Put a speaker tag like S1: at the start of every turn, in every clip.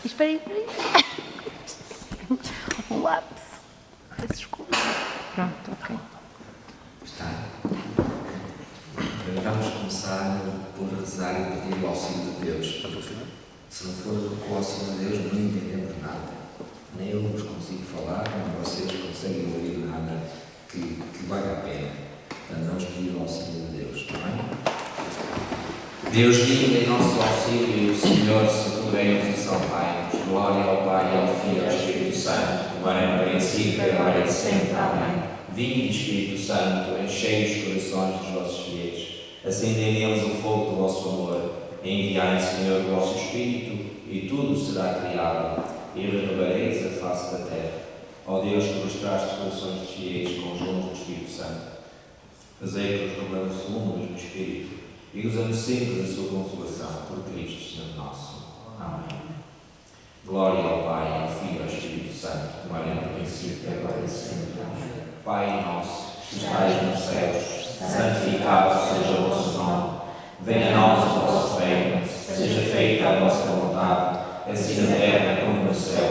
S1: Espera aí. Um lápis. Peço desculpa. Pronto, ok.
S2: Está. Vamos começar por rezar e pedir o auxílio de Deus. Se não for com o auxílio de Deus, não entendemos nada. Nem eu vos consigo falar, nem vocês conseguem ouvir nada que valha a pena. Portanto, vamos pedir o auxílio de Deus, está bem? Deus lindo em nosso auxílio, Senhor, socorremos e salvai-nos. Glória ao Pai, ao Filho e ao Espírito Santo, como era no princípio, agora e sempre. Amém. Vinde, Espírito Santo, enchei os corações dos vossos fiéis, acendei neles o fogo do vosso amor, enviai, Senhor, o vosso Espírito, e tudo será criado, e renovareis a face da terra. Ó Deus, que vos traz corações dos fiéis com os dons do Espírito Santo, fazei que os renovemos segundo o mesmo Espírito, e gozamos sempre da sua consolação, por Cristo, Senhor nosso. Amém. Glória ao Pai, ao Filho e ao Espírito Santo, como era no princípio, agora e sempre. Amém. Pai nosso, que estais nos céus, santificado seja o vosso nome. Venha a nós o vosso reino, seja feita a vossa vontade, assim na terra como no céu.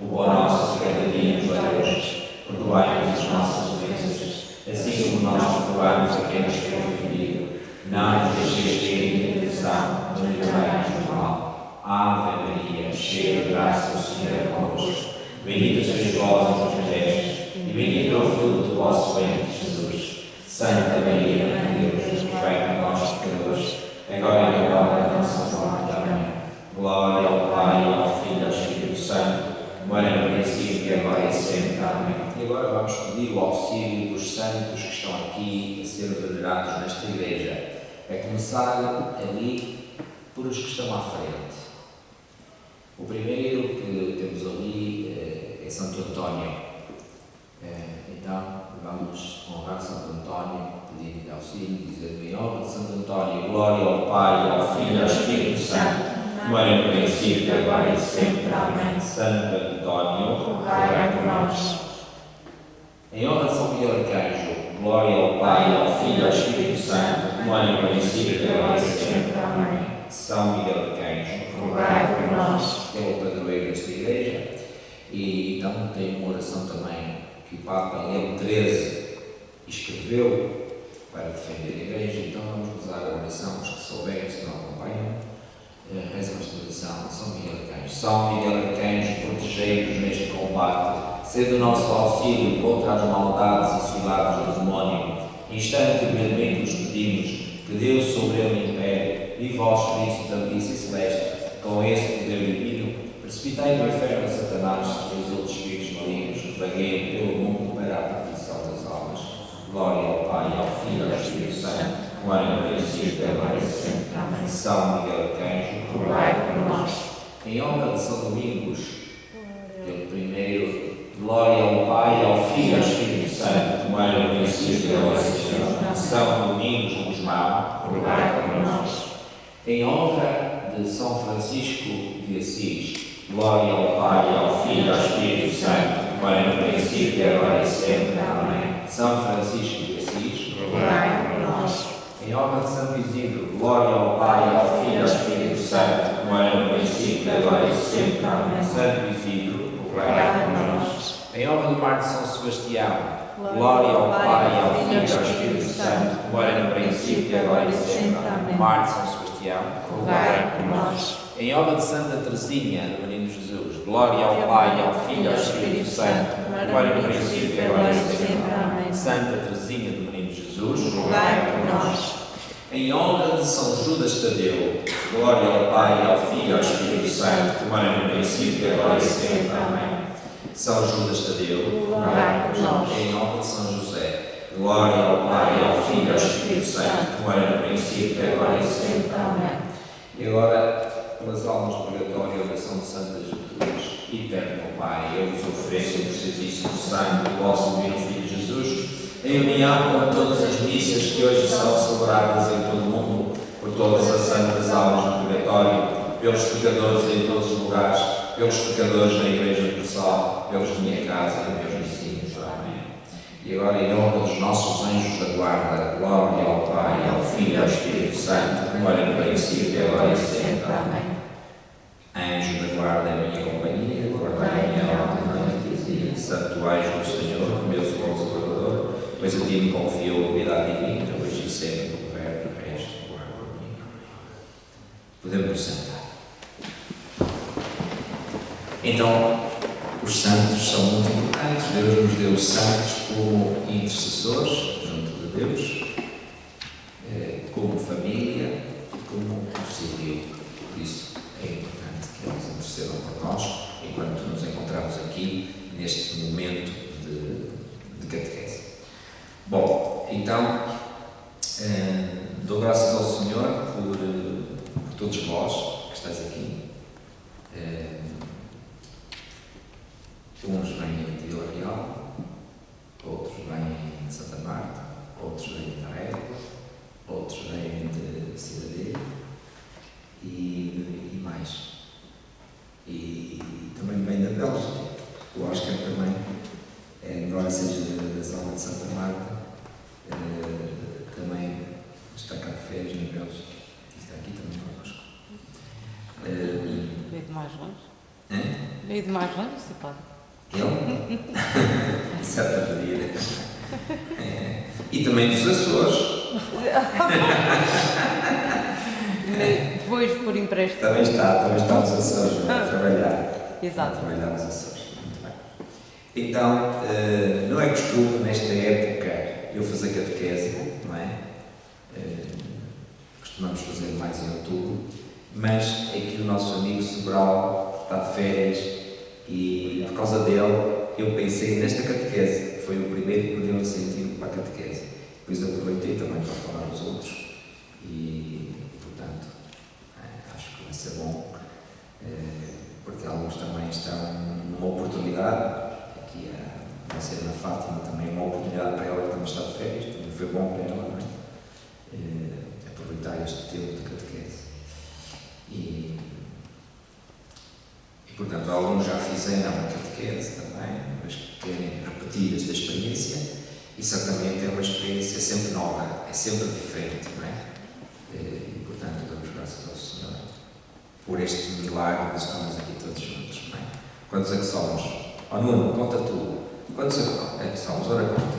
S2: O pão nosso de cada dia nos dai hoje. Perdoai-nos as nossas ofensas, assim como nós perdoamos a quem nos tem ofendido. Não nos deixeis cair em tentação, mas livrai-nos do mal. Ave Maria, cheia de graça, o Senhor é convosco. Bendita sois vós entre as mulheres, e bendito é o fruto do vosso ventre, Jesus. Santa Maria, Mãe de Deus, rogai por nós, pecadores, agora e na hora da nossa morte. Amém. Glória ao Pai, ao Filho e ao Espírito Santo, como era no princípio, agora e sempre. Amém. E agora vamos pedir o auxílio dos santos que estão aqui a ser venerados nesta igreja. A começar ali por os que estão à frente. O primeiro que temos ali é Santo António. Então, vamos honrar Santo António, pedir auxílio, dizendo em honra de Santo António, glória ao Pai, ao Filho e ao Espírito Santo, como era no princípio, agora e sempre. Amém. Santo António, rogai por nós. Em honra de São Miguel Arcanjo, glória ao Pai, ao Filho e ao Espírito Santo, como era no princípio, agora e sempre. Amém. São Miguel Arcanjo, rogai por nós. Que é o padroeiro desta igreja. E então tem uma oração também que o Papa Leão XIII escreveu para defender a igreja. Então vamos usar a oração, os que souberem, se não acompanham, rezam esta oração. São Miguel Arcanjo. São Miguel Arcanjo, protegei-nos neste combate, sede o nosso auxílio contra as maldades e ciladas do demónio. Instantemente vos pedimos que Deus sobre ele impere, e vós, Cristo da milícia celeste, com esse poder divino, precipitai do inferno a Satanás e os outros espíritos malignos que vagueiam pelo mundo para a perdição das almas. Glória ao Pai, ao Filho e ao Espírito Santo, como era no princípio, agora e sempre. Amém. São Miguel Arcanjo, rogai por nós. Em honra de São Domingos, pelo primeiro, glória ao Pai, ao Filho e ao Espírito Santo, como era no princípio, agora e sempre. São Domingos Guzmão, rogai por nós. Em honra de São Francisco de Assis, glória ao Pai, ao Filho e ao Espírito Santo, como era no princípio, agora e sempre. Amém. São Francisco de Assis, rogai por nós. Em honra de Santo Isidro, glória ao Pai, ao Filho e ao Espírito Santo, como era no princípio, agora e sempre. Amém. Santo Isidro, rogai por nós. Em honra do mar de São Sebastião, glória ao Pai, ao Filho e ao Espírito Santo, como era no princípio, agora e sempre. Amém. Mar de São Sebastião, rogai por nós. Em honra de Santa Teresinha, do Menino Jesus, glória ao Pai, ao Filho e ao Espírito Santo, como era no princípio, agora e sempre. Amém. Santa Teresinha, do Menino Jesus, rogai por nós. Em honra de São Judas Tadeu, glória ao Pai, ao Filho e ao Espírito Santo, como era no princípio, agora e sempre. Amém. São Judas Tadeu, rogai por nós. Em honra de São José, glória ao Pai, ao Filho e ao Espírito Santo, como era no princípio, agora e sempre. Amém. E agora, pelas almas do purgatório, a oração de Santa Jesus, eterno Pai, eu vos ofereço o preciosíssimo sangue do vosso divino Filho Jesus, em união com todas as missas que hoje são celebradas em todo o mundo, por todas as santas almas do purgatório, pelos pecadores em todos os lugares, pelos pecadores na Igreja Universal, pelos de minha casa e meus vizinhos. Amém. E agora, em nome dos nossos anjos da guarda, glória ao Pai, ao Filho e ao Espírito Santo, como era no princípio, agora e sempre. Amém. Anjo da guarda a minha companhia, guarda a minha alma, e santo anjo do Senhor, meu consolador, pois a ti me confiou a piedade divina, hoje e sempre, governo, resto, guarda a mim. Podemos nos sentar. Então, os santos são muito importantes. Deus nos deu os santos como intercessores junto de Deus, como família e como auxílio. Por isso é importante que eles intercedam por nós enquanto nos encontramos aqui neste momento de catequese. Bom, então dou graças ao Senhor por todos vós que estáis aqui. Uns vêm de Vila Real, outros vêm de Santa Marta, outros vêm de Tarrega, outros vêm de Cidadela e mais. E também vêm da Bélgica. O Oscar também, embora seja da zona de Santa Marta, também está cá de férias na Bélgica. E está aqui também connosco.
S3: Veio de mais longe? Veio de mais longe, se pode.
S2: Ele? Certa medida. E também dos Açores.
S3: Depois por empréstimo.
S2: Também está nos Açores a trabalhar.
S3: Exato.
S2: A trabalhar nos Açores. Muito bem. Então, não é costume nesta época eu fazer catequese, não é? Costumamos fazer mais em outubro, mas é que o nosso amigo Sobral está de férias. E por causa dele, eu pensei nesta catequese, foi o primeiro que me deu sentido para a catequese. Depois aproveitei também para falar aos outros e portanto, acho que vai ser bom, porque alguns também estão numa oportunidade, aqui a nossa Ana Fátima também é uma oportunidade para ela que também está de férias, também foi bom para ela, não é? Aproveitar este tempo de catequese. E portanto, alguns já fizeram a catequese também, mas querem repetir esta experiência e certamente é uma experiência sempre nova, é sempre diferente, não é? E portanto, damos graças ao Senhor por este milagre de estarmos aqui todos juntos, não é? Quantos é que somos? Oh Nuno, conta tu. Quantos é que somos? Ora, conta.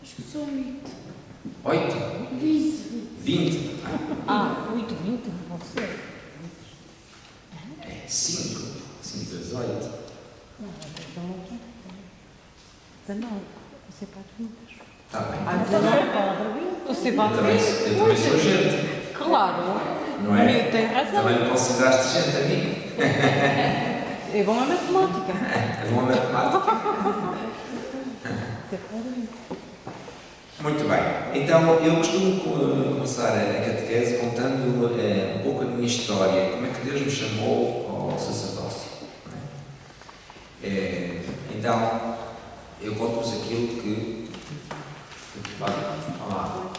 S1: Acho que sou 8.
S2: 8?
S1: 20.
S2: 20?
S3: 8, 20, não pode ser.
S2: 5. 5 vezes 8.
S3: Não, 19. Você pode 20.
S2: Está bem.
S3: 19, palavra 20. Você
S2: Eu
S3: pode
S2: também
S3: 20.
S2: eu também sou gente.
S3: Claro.
S2: Não é?
S3: Tem razão.
S2: Também me consideraste gente a mim.
S3: É bom a matemática.
S2: É uma matemática.
S3: Você pode 20.
S2: Muito bem. Então, eu costumo começar a catequese contando um pouco a minha história, como é que Deus me chamou ao sacerdócio. Não é? Então, eu conto-vos aquilo que... Olá.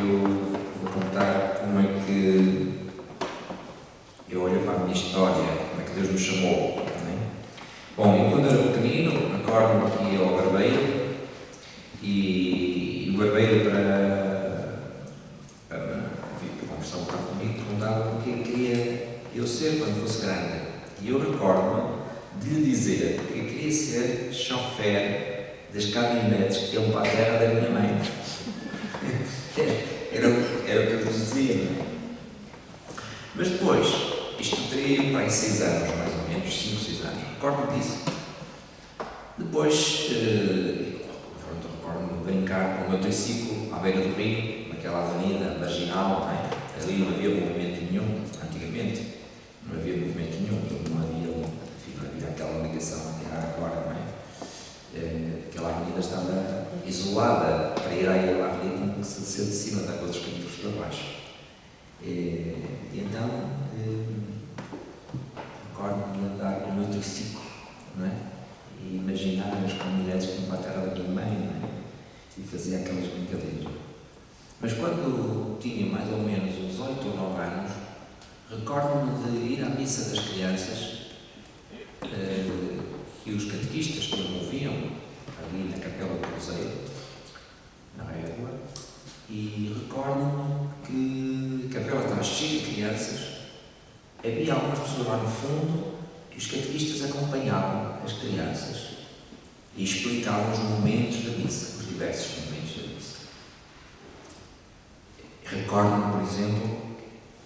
S2: Eu vou contar como é que eu olho para a minha história, como é que Deus me chamou. Não é? Bom, eu quando era pequenino, acordo-me aqui ao barbeiro e o barbeiro para conversar um bocado comigo, perguntava o que queria eu ser quando fosse grande. E eu recordo-me de lhe dizer que eu queria ser chofer das caminhonetes que iam para a terra da minha mãe. Era o que eu lhes dizia, não é? Mas depois, isto teria para aí 6 anos, mais ou menos, 5, 6 anos, recordo-me disso. Depois, recordo-me de brincar com o meu triciclo à beira do rio, naquela avenida marginal, não é? Ali não havia movimento nenhum, antigamente, não havia movimento nenhum, não havia aquela ligação que há agora, não é? Aquela avenida estava isolada para ir à avenida, tinha que se descer de cima, dar outros caminhos para baixo. E então, recordo-me de andar com o meu triciclo, não é? E imaginar as comunidades que iam para a terra da minha mãe, não é? e fazia aquelas brincadeiras. Mas quando tinha mais ou menos uns 8 ou 9 anos, recordo-me de ir à missa das crianças que os catequistas promoviam ali na Capela do Cruzeiro, na Régua, e recordo-me que a capela estava cheia de crianças, havia algumas pessoas lá no fundo e os catequistas acompanhavam as crianças e explicavam os momentos da missa, os diversos momentos da missa. Recordo-me, por exemplo,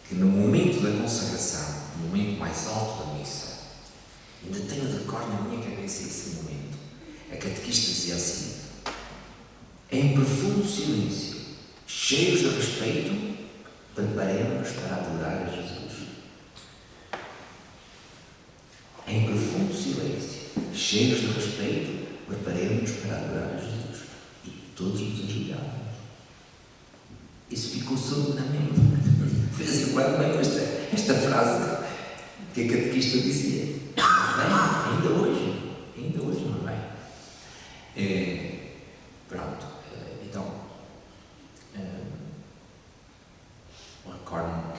S2: que no momento da consagração, no momento mais alto da missa, ainda tenho de recorde na minha cabeça esse momento, a catequista dizia assim: em profundo silêncio, cheios de respeito, preparemos para adorar a Jesus. Em profundo silêncio, cheios de respeito, preparemos para adorar a Jesus. E todos nos ajoelhávamos. Isso ficou sobre na mente. De vez em quando lembro esta frase que a catequista dizia. Bem, ainda hoje não é? Pronto, então, recordo-me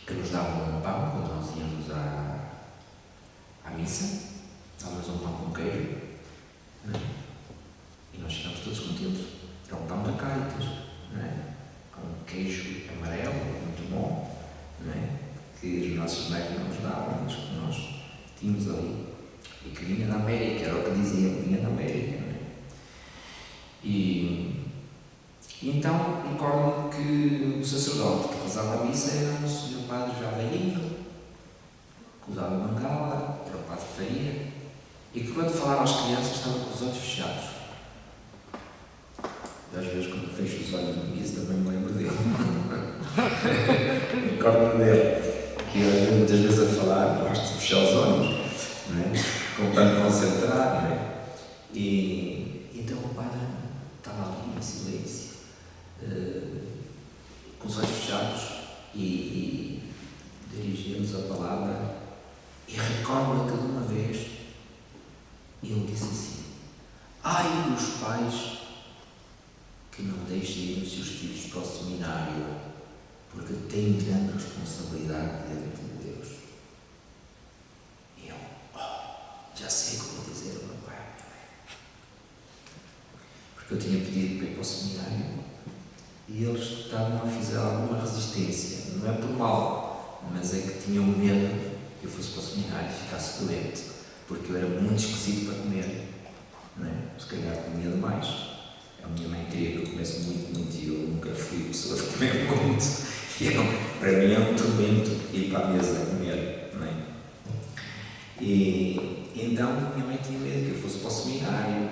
S2: que nos davam um pão quando nós íamos à missa, dávamos um pão com queijo, e nós ficámos todos contentes. Era um pão da Caritas, não é? Com queijo amarelo, muito bom, não é? Que os nossos médicos não nos davam, mas que nós tínhamos ali, e que vinha da América, era o que diziam, vinha da América, não é? E então recordo-me que o sacerdote que rezava a missa era um senhor padre já velhinho, que usava bengala, era o padre Faria, e que quando falava às crianças estava com os olhos fechados. Às vezes, quando fecho os olhos no missa, também me lembro dele. Recordo-me dele, que eu muitas vezes a falar, gosto de fechar os olhos, não é? Com tanto concentrar, não é? E então o padre estava ali em silêncio, com os olhos fechados, e dirigia-nos a palavra, e recordo-me que de uma vez ele disse assim: ai dos pais que não deixem ir os seus filhos para o seminário, porque têm grande responsabilidade diante de Deus. E eu, já sei o que vou dizer ao meu pai. Porque eu tinha pedido para ir para o seminário e eles estavam a fazer alguma resistência. Não é por mal, mas é que tinham medo que eu fosse para o seminário e ficasse doente, porque eu era muito esquisito para comer, não é? Se calhar comia demais. A minha mãe queria que eu comesse muito, e eu nunca fui pessoa de comer muito. E para mim é um tormento ir para a mesa a comer, não é? E então minha mãe tinha medo que eu fosse para o seminário,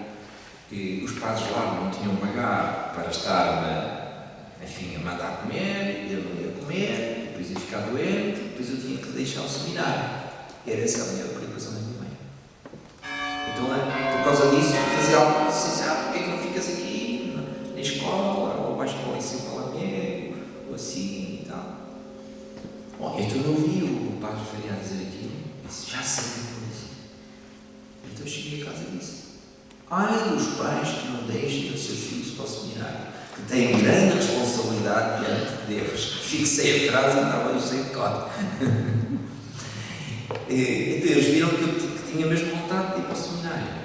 S2: que os padres lá não tinham pagar para estar, enfim, a mandar comer, eu não ia comer, depois ia ficar doente, depois eu tinha que deixar o seminário. E era essa a minha preocupação da minha mãe. Então, por causa disso, fazia algo assim: porque é que não ficas aqui na escola, ou vais para o ensino para o amigo, ou assim e tal. Bom, então eu ouvi o padre Faria dizer aquilo, e disse: já sei o que eu vou dizer. Então eu cheguei a casa e disse: ai dos pais que não deixem os seus filhos para o seminário, que têm grande responsabilidade diante de Deus. Fixei a frase e estava cheio de cor. Então eles viram que eu tinha mesmo vontade de ir para o seminário.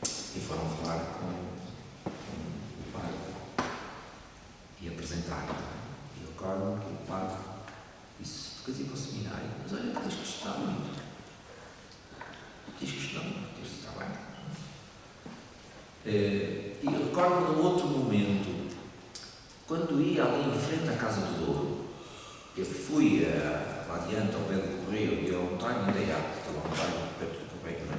S2: E foram falar com o padre e apresentar-me. E eu recordo que o padre disse: tu queres ir para o seminário? Mas olha, tens que estudar muito. Tens que estudar muito. Eu disse: está bem. E eu recordo de um outro momento, quando ia ali em frente à Casa do Douro. Eu fui lá adiante ao pé do Correio, e ao António ainda que estava ao António perto do Correio, não é?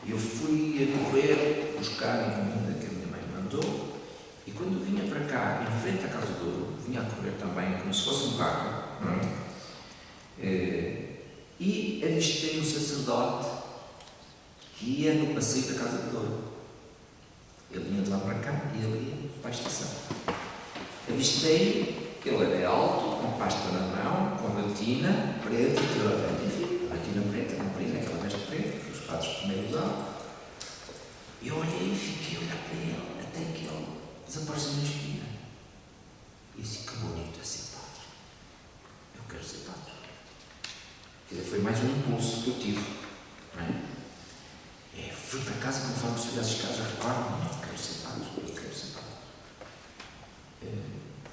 S2: E eu fui a correr buscar a encomenda que a minha mãe mandou, e quando vinha para cá, em frente à Casa do Douro, vinha a correr também como se fosse um carro, não é? E avistei um sacerdote que ia no passeio da Casa do Douro. Ele vinha de lá para cá e ele ia para a estação. Avistei. Ele era alto, com pasta na mão, com batina preta, enfim, batina preta, comprida, aquela veste preta que os padres primeiro usavam. Eu olhei e fiquei a olhar para ele, até que ele desapareceu na esquina. E eu disse, que bonito é ser padre. Eu quero ser padre. Quer dizer, foi mais um impulso que eu tive. Não é? Fui para casa conforme subia as escadas, recordo-me, eu quero ser padre, eu quero ser padre.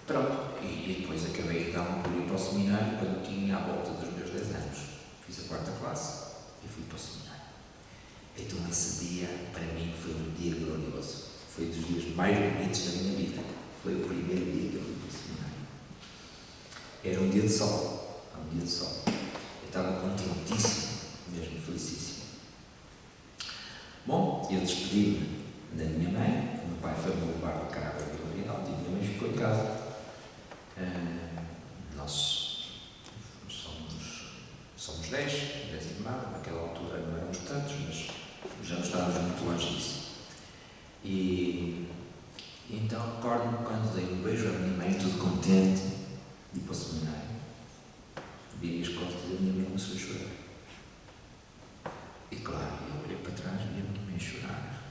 S2: Pronto, e depois acabei de dar um pulo para o seminário quando tinha à volta dos meus 10 anos. Fiz a 4ª classe e fui para o seminário. Então esse dia, para mim, foi um dia glorioso. Foi dos dias mais bonitos da minha vida. Foi o primeiro dia que eu fui para o seminário. Era um dia de sol. Um dia de sol. Eu estava contentíssimo, mesmo felicíssimo. Bom, eu despedi-me da minha mãe. O meu pai foi-me levar para cá para Vila Real e a minha mãe ficou em casa. Nós somos 10 irmãos. Naquela altura não éramos tantos, mas já não estávamos muito longe disso. E então recordo-me quando dei um beijo à minha mãe, tudo contente, de ir para o seminário. Vi as costas e a minha mãe começou a chorar. E claro, eu olhei para trás e vi a minha mãe chorar.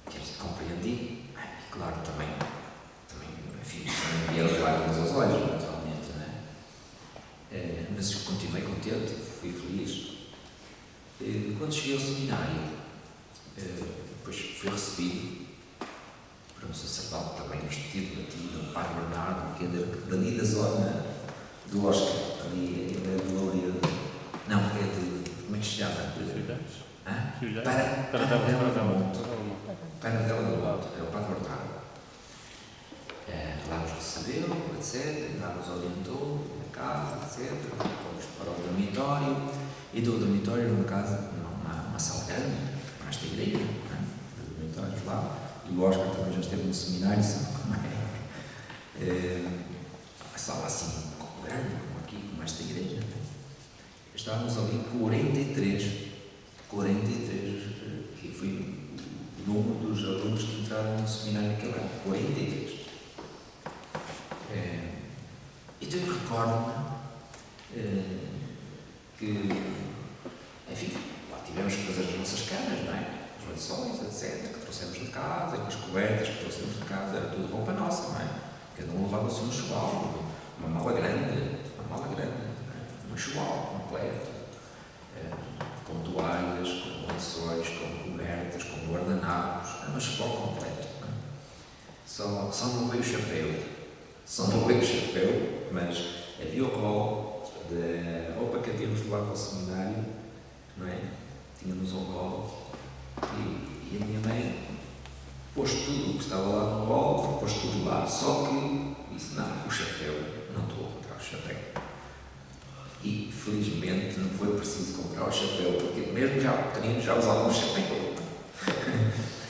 S2: Quer dizer, compreendi. E claro, também enfim, também vieram lágrimas aos olhos, naturalmente, não é? Mas eu continuei contente, fui feliz. Quando cheguei ao seminário, depois fui recebido por um sacerdote também vestido latino, o Padre Bernardo, que é dali da zona do Oscar, ali é de Loureiro. Não, é de. Como é que se chama? Paradela do Monte. Paradela do Monte, é o Padre Bernardo. Lá nos recebeu, etc. Lá nos orientou na casa, etc. Fomos para o dormitório. E do dormitório era uma sala grande, para esta igreja, os dormitórios lá. E o Oscar também já esteve no seminário, sabe como é? A sala assim, grande, como aqui, como esta igreja. Estávamos ali 43, que foi o número dos alunos que entraram no seminário naquele ano, 43. Então eu recordo-me que, enfim, lá tivemos que fazer as nossas camas, não é? Os lençóis, etc., que trouxemos de casa, com as cobertas que trouxemos de casa, era tudo roupa nossa, não é? Cada um levava-se um enxoval, uma mala grande, um enxoval completo, com toalhas, com lençóis, com cobertas, com guardanapos, um enxoval completo. Não é? Só não veio o chapéu, mas havia o rol da roupa que havíamos de levar para o seminário, não é? Tínhamos um rol e a minha mãe pôs tudo o que estava lá no rol, pôs tudo lá, só que disse, não, o chapéu, não estou a comprar o chapéu. E felizmente não foi preciso comprar o chapéu, porque mesmo já usávamos o chapéu.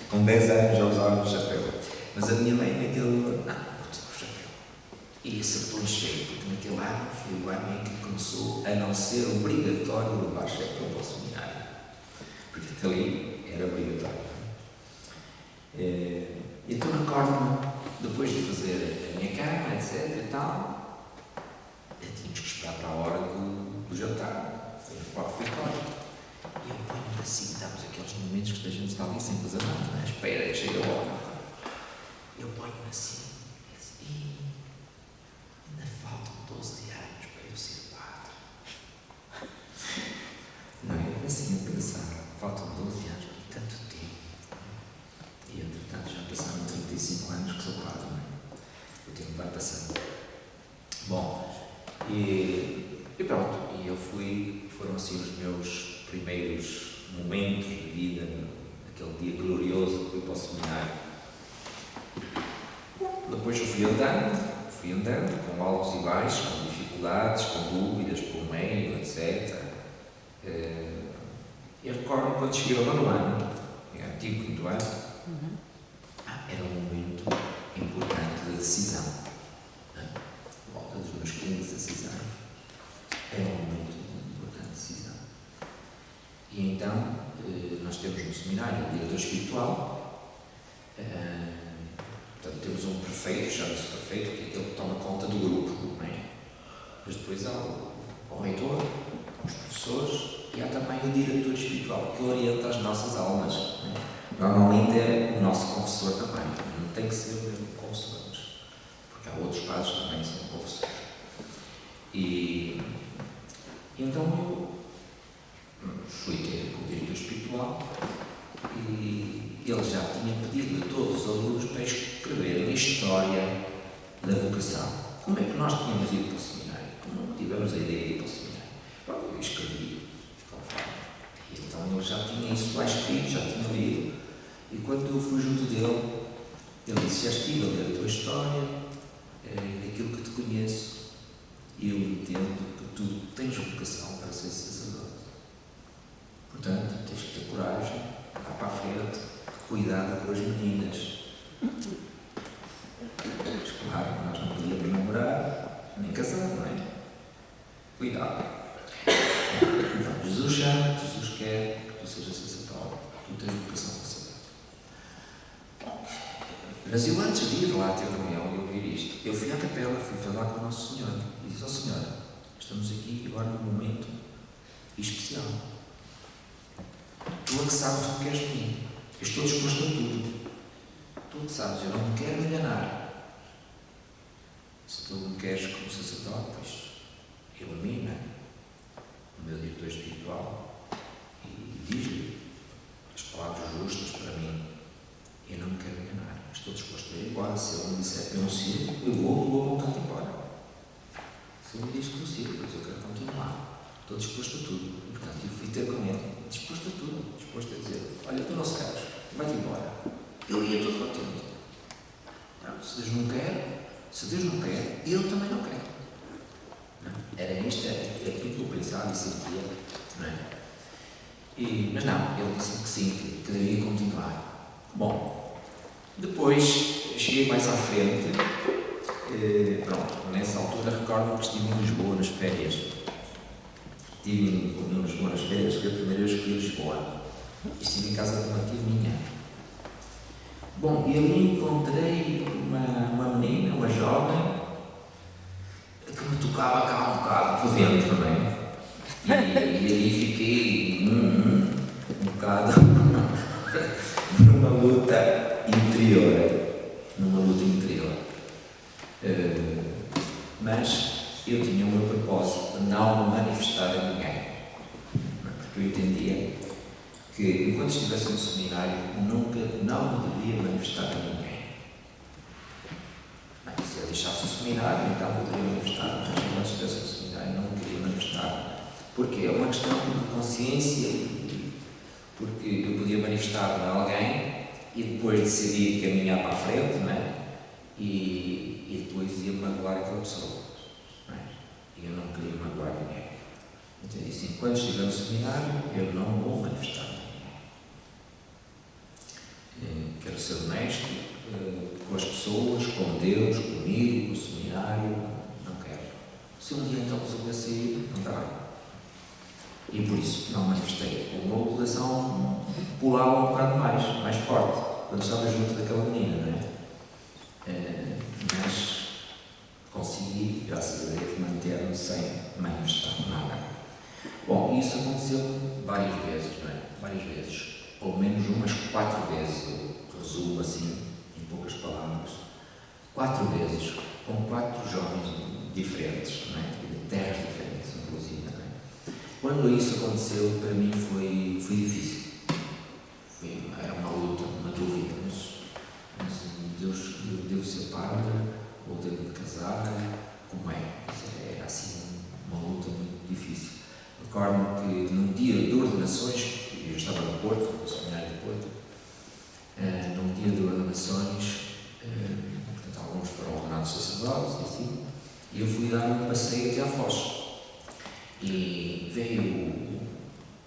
S2: Com 10 anos já usávamos o chapéu. Mas a minha mãe naquele e acertou em cheio, porque naquele ano foi o ano em que começou a não ser obrigatório levar chapéu para o seminário. Porque até ali era obrigatório. Então recordo-me, depois de fazer a minha cama, etc. e tal, tínhamos que esperar para a hora do jantar, para o refeitório. E eu ponho-me assim, damos aqueles momentos que a gente está ali sem fazer nada, não é? Espera, chega a hora. Eu ponho-me assim. Ainda faltam 12 anos para eu ser padre. Não é? Assim a pensar, faltam 12 anos para tanto tempo. E entretanto já passaram 35 anos que sou padre, não é? O tempo vai passando. Bom, e pronto, e foram assim os meus primeiros momentos de vida, naquele dia glorioso que fui para o seminário. Depois eu fui andando com altos e baixos, com dificuldades, com dúvidas pelo meio, etc. Eu recordo quando cheguei ao 9º ano, antigo 5º ano, era um momento importante da decisão. Volta dos meus 15, 16 anos, era um momento importante de decisão. E então, nós temos no seminário um diretor espiritual. Portanto, temos um prefeito, chama-se prefeito, que é aquele que toma conta do grupo, não é? Mas depois há o reitor, os professores e há também o diretor espiritual que orienta as nossas almas, não é? Normalmente é o nosso confessor também, não tem que ser o mesmo confessor, porque há outros padres que também são confessores. E então eu fui ter com o diretor espiritual e ele já tinha pedido a todos os alunos para escreverem a história da vocação. Como é que nós tínhamos ido para o seminário? Como não tivemos a ideia de ir para o seminário? Bom, eu escrevi, conforme. Então ele já tinha isso lá escrito, já tinha lido. E quando eu fui junto dele, ele disse: já estive a ler a tua história, daquilo que te conheço, e eu entendo que tu tens vocação para ser sacerdote. Portanto, tens que ter coragem, vá para a frente, cuidado com as meninas. Mas claro, nós não podíamos namorar, nem casar, não é? Cuidado. Então, Jesus chama, Jesus quer que tu sejas sacerdote, tu tens vocação para sacerdote. Mas eu, antes de ir lá ter com ele e ouvir isto, eu fui à capela, fui falar com o Nosso Senhor e disse: ó Senhora, estamos aqui agora num momento especial. Tu é que sabes o que queres de mim. Eu estou disposto a tudo. Tu que sabes, eu não me quero enganar. Se tu me queres como sacerdote, pois ilumina o meu diretor espiritual e diz-lhe as palavras justas para mim. Eu não me quero enganar. Estou disposto a ir embora. Se ele me disser que eu não sigo, eu vou voltar embora. Se ele me diz que não sigo, pois eu quero continuar. Estou disposto a tudo. E, portanto, eu fui ter com ele, disposto a tudo. Disposto a dizer: olha, tu não se queres, vai-te embora. Eu ia todo contente. Se Deus não quer, eu também não quero. Não? Era isto, era aquilo que eu pensava e sentia. Não é? Mas não, ele disse-me que sim, que devia continuar. Bom, depois cheguei mais à frente. Pronto, nessa altura recordo-me que estive em Lisboa nas férias. Estive em Lisboa nas férias, foi a primeira vez que fui a Lisboa. Estive em casa de uma tia minha. Bom, e ali encontrei uma menina, uma jovem, que me tocava cá um bocado por dentro, não é? E ali fiquei um bocado numa luta interior. Mas eu tinha o meu propósito de não me manifestar a ninguém. Porque eu entendia que, enquanto estivesse no seminário, nunca não me devia manifestar a ninguém. Mas se eu deixasse o seminário, então eu poderia manifestar, mas enquanto estivesse no seminário, não me queria manifestar. Porque é uma questão de consciência, porque eu podia manifestar-me a alguém e depois decidir caminhar para a frente, não é? E depois ia magoar aquela pessoa. Não é? E eu não queria magoar ninguém. Então eu disse: enquanto estiver no seminário, eu não vou manifestar. Quero ser honesto com as pessoas, com Deus, comigo, com o seminário. Não quero. Se um dia então resolver sair, não dá. E por isso não manifestei. Uma oposição pulava um bocado mais forte, quando estava junto daquela menina, não é? Mas consegui, graças a Deus, manter-me sem manifestar nada. Bom, isso aconteceu várias vezes, não é? Várias vezes. Pelo menos umas 4 vezes, eu resumo assim, em poucas palavras. 4 vezes, com 4 jovens diferentes, não é? De terras diferentes, inclusive, não é? Quando isso aconteceu, para mim foi difícil. Era uma luta, uma dúvida, mas Deus devo ser padre, ou devo casar, como é? Era assim uma luta muito difícil. Recordo-me que num dia de ordenações, eu estava no Porto, no seminário de Porto, num dia de ordenações, portanto, alguns foram ordenados sacerdotes e assim, e eu fui dar um passeio até à Foz. E veio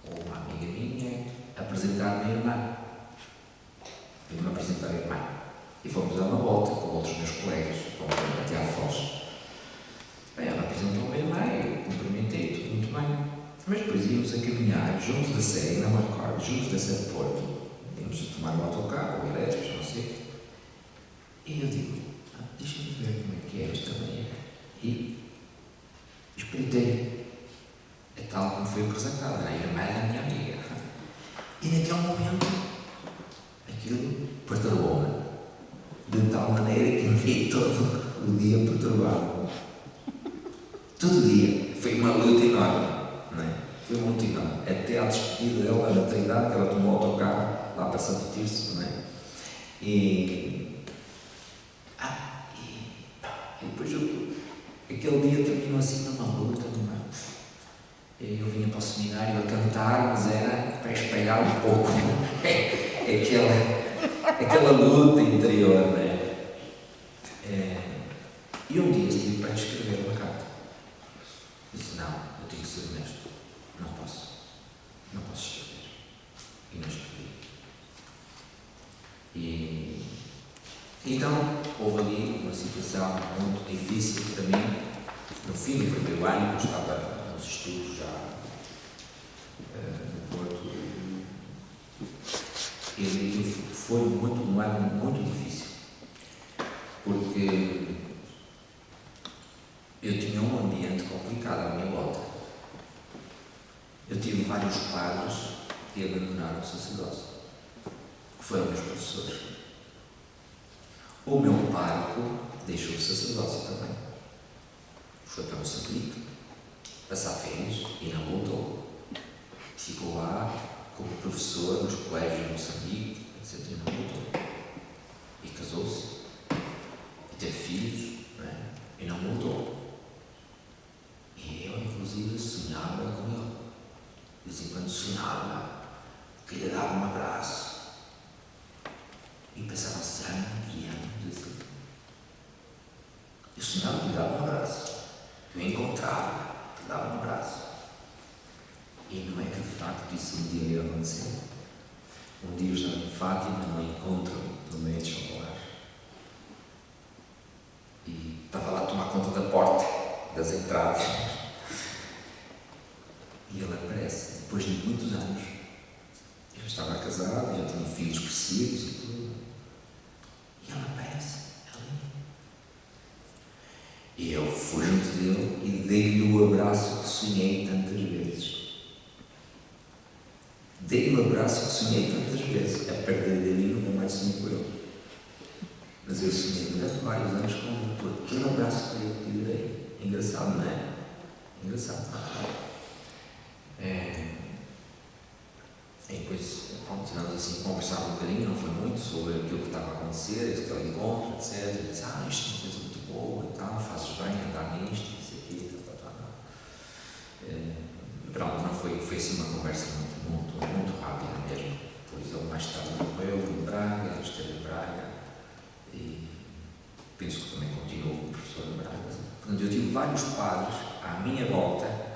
S2: uma amiga minha apresentar-me a irmã. Veio-me apresentar a irmã. E fomos dar uma volta com outros meus colegas, até à Foz. Bem, ela apresentou-me a irmã, eu cumprimentei, tudo muito bem. Mas depois íamos a caminhar junto da Sé, não me recordo, junto da Sé de Porto. Íamos a tomar um autocarro, ou elétricos, não sei. E eu digo: deixa-me ver como é que é esta manhã. E espreitei. É tal como foi apresentada, a irmã da minha amiga. E naquele momento de tal maneira que andei todo o dia perturbado. Todo dia. Foi uma luta enorme, não é? Foi uma luta enorme. Até à despedida dela na Trindade, que ela tomou o autocarro lá para Santo Tirso, não é? E depois aquele dia terminou assim numa luta, numa... Eu vinha para o seminário a cantar, mas era para espalhar um pouco aquela luta interior, não é? E um dia estive para escrever uma carta. Disse, não, eu tenho que ser honesto. Não posso escrever. E não escrevi. E então, houve ali uma situação muito difícil para mim, no fim do primeiro ano, que eu estava nos estudos já no Porto, e foi um ano muito difícil, porque eu tinha um ambiente complicado à minha volta. Eu tive vários padres que abandonaram o sacerdócio, que foram meus professores. O meu pároco deixou o sacerdócio também. Foi para Moçambique, passar férias e não voltou. Ficou lá como professor nos colégios de Moçambique, etc. E não voltou. E casou-se. E teve filhos, não é? E não voltou. E eu, inclusive, sonhava com ele. De vez em quando sonhava que lhe dava um abraço. E pensava assim, que anos assim. Eu sonhava que lhe dava um abraço. Eu encontrava, que lhe dava um abraço. E não é que de facto isso um dia ia acontecer. Um dia eu estava em Fátima, num encontro no meio de chocolate. E estava lá a tomar conta da porta, das entradas. E ele aparece, depois de muitos anos. Eu estava casado, já tinha filhos crescidos e tudo. E ele aparece ali. E eu fui junto dele e dei-lhe o abraço que sonhei tantas vezes. Dei-lhe o abraço que sonhei tantas vezes. A partir dali nunca mais sonhei com ele. Mas eu sonhei durante vários anos com ele, por aquele abraço que eu lhe dei. Engraçado, não é? Engraçado. E depois, tivemos assim a conversar um bocadinho, não foi muito, sobre aquilo que estava a acontecer, aquele encontro, etc. E disse, isto é uma coisa muito boa e tal, fazes bem andar nisto, isso aqui, tal. Pronto, não foi assim uma conversa muito rápida mesmo. Depois ele mais tarde morreu em Braga, esteve em Braga, e penso que também continuou como professor em Braga. Portanto, eu tive vários padres à minha volta,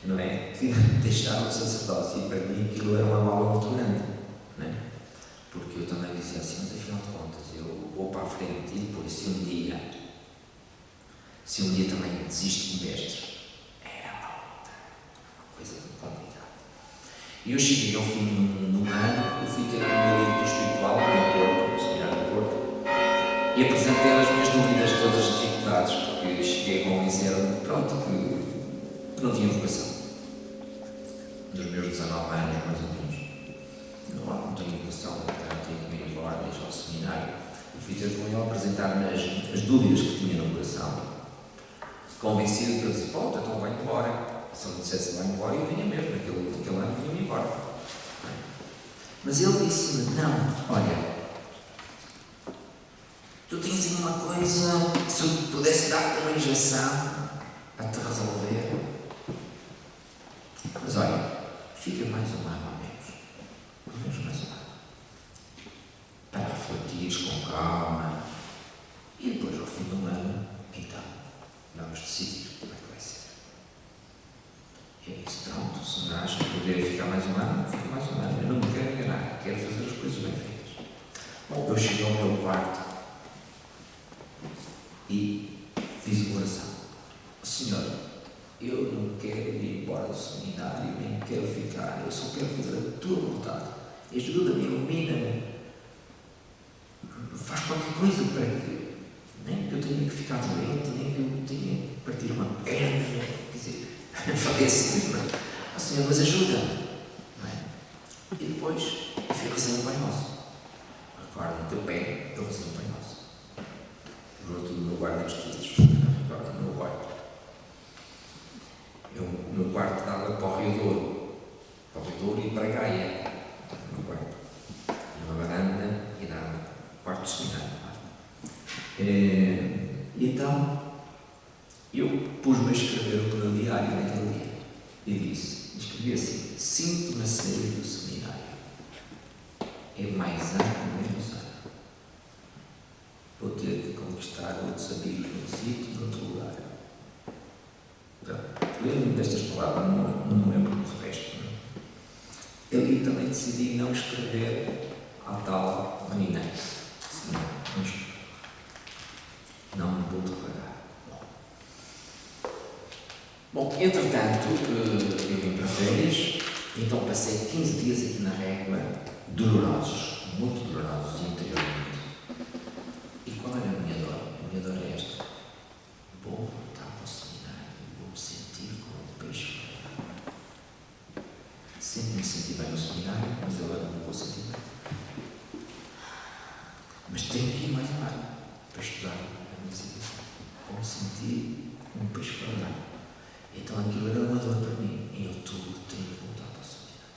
S2: não é? Que deixaram o sacerdócio, e para mim aquilo era uma mala muito grande, não é? Porque eu também dizia assim, mas afinal de contas, eu vou para a frente e depois, se um dia também desisto de mestre, era uma coisa complicada. E eu cheguei ao fim de um ano, eu fui ter um meu líder espiritual no Porto, no seminário do Porto, e apresentei as minhas dúvidas, todas as dificuldades, porque cheguei a convencer-me, pronto, que não tinha vocação. Dos meus 19 anos, mais ou menos. Não tenho vocação, tenho que ir embora, deixar o seminário. Eu fui ter com ele apresentar-me as dúvidas que tinha no coração. Convencido que ele disse, pronto, então vai embora. Se ele me dissesse vai embora, eu vinha mesmo, naquele ano vinha-me embora. Mas ele disse-me, não, olha, tu tens uma coisa, se eu pudesse dar-te uma injeção a te resolver, mas olha, fica mais um ano ao menos mais um ano, para refletires com calma, e depois ao fim do ano, então, vamos decidir como é que vai ser. E eu disse, pronto, se me achas que poderia ficar mais um ano, fica mais um ano, eu não me quero enganar, quero fazer as coisas bem feitas. Bom, eu cheguei ao meu quarto e fiz uma oração. Senhor, eu não quero ir embora do seminário, nem quero ficar, eu só quero fazer a tua vontade. Ajuda-me, ilumina-me, faz qualquer coisa para que, nem que eu tenha que ficar doente, nem que eu tenha que partir uma perna, quer dizer, falece, Senhor, mas ajuda-me. Não é? E depois, eu rezei um Pai Nosso. Recordo no teu pé, eu rezei um Pai Nosso. quarto do seminário. Então, eu pus-me a escrever o meu diário naquele dia e escrevi assim: sinto-me a sair do seminário. É mais ano, menos ano. Vou ter de conquistar outros amigos num sítio, noutro lugar. Então, lembro-me destas palavras, não lembro do resto. Eu também decidi não escrever a tal menina. Não me vou declarar. Bom, entretanto, eu vim para férias, então passei 15 dias aqui na Régua, dolorosos, muito dolorosos interiormente. E qual era a minha dor? A minha dor é esta: vou voltar para o seminário e vou me sentir como um peixe fora. Sempre me senti bem no seminário, mas agora não vou sentir bem. Mas tenho que ir mais um ano para estudar a minha situação. Vou me sentir como um peixe fora. Então aquilo era uma dor para mim. Em outubro tenho que voltar para o seminário.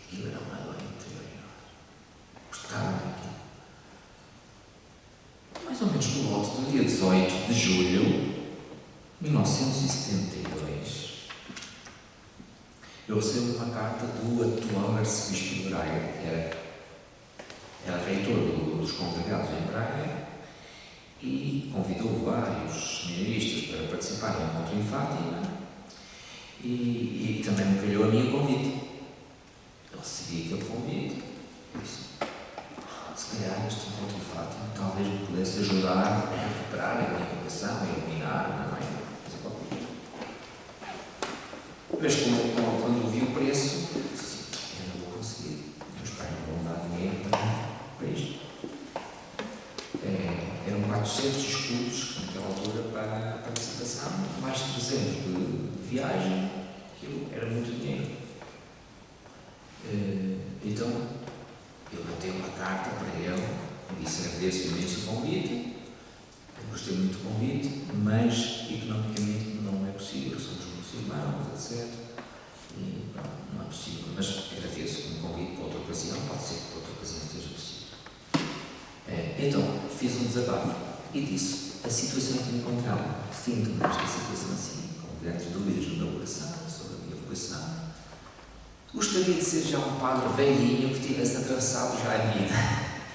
S2: Aquilo era uma dor interior enorme. Gostava daquilo. Mais ou menos por volta do dia 18 de julho de 1972, eu recebo uma carta do atual arcebispo de Braga, que era reitor dos congregados em Braga, e convidou vários seminaristas para participarem do encontro em Fátima, e também me calhou a mim o convite. Eu recebi aquele convite e disse: se calhar este encontro em Fátima talvez me pudesse ajudar a recuperar a minha vocação, a iluminar, não é? Mas quando eu vi o preço, eu disse: eu não vou conseguir, meus pais não vão dar dinheiro para isto. Eram 400 escudos naquela altura para a participação, mais 300 de viagem, aquilo era muito dinheiro. Então, eu mandei uma carta para ele e disse: agradeço imenso o convite, eu gostei muito do convite, mas economicamente não é possível, somos muitos irmãos, etc. E não é possível, mas agradeço o convite para outra ocasião, pode ser que para outra ocasião seja possível. Então, fiz um desabafo e disse a situação em que me encontrava. Sinto-me nesta situação assim, com grandes dúvidas no meu coração, sobre a minha vocação. Gostaria de ser já um padre velhinho que tivesse atravessado já a vida.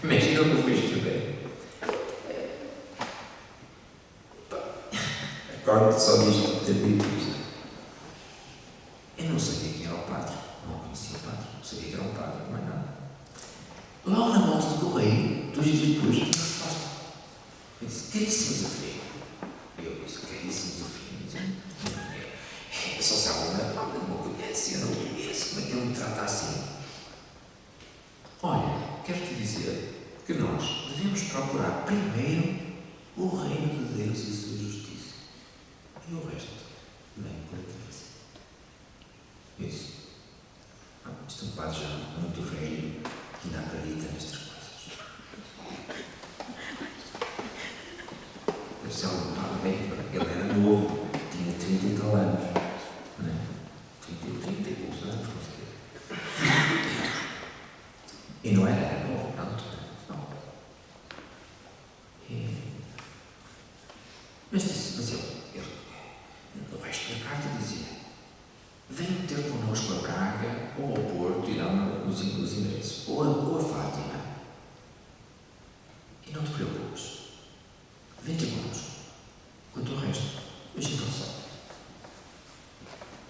S2: Imagina o que eu fui escrever. Acordo só disto, ter dito isto. Eu não sabia quem era o padre, não conhecia o padre, não sabia que era um padre, não é nada. Logo na volta do correio, 2 dias depois, tinha resposta. Eu disse: caríssimo Zafirino. Eu disse: caríssimo Zafirino. Eu só sabe uma palavra, não o conhece, eu não o conheço, como é que ele me trata assim? Olha, quero-te dizer que nós devemos procurar primeiro o reino de Deus e a sua justiça. E o resto vem por aqui. Eu disse: isto é um padre já muito velho que ainda acredita nestas coisas. Deve ser um padre velho, ele era novo, tinha 30 e tal anos. Não é? 30 e poucos anos, com certeza. E não era novo, pronto. Não. Mas ele, no resto da carta dizia: venham ter connosco a Braga, ou ao Porto, e dá os endereços, ou a Fátima. E não te preocupes, vem ter connosco. Quanto ao resto, a gente não sabe.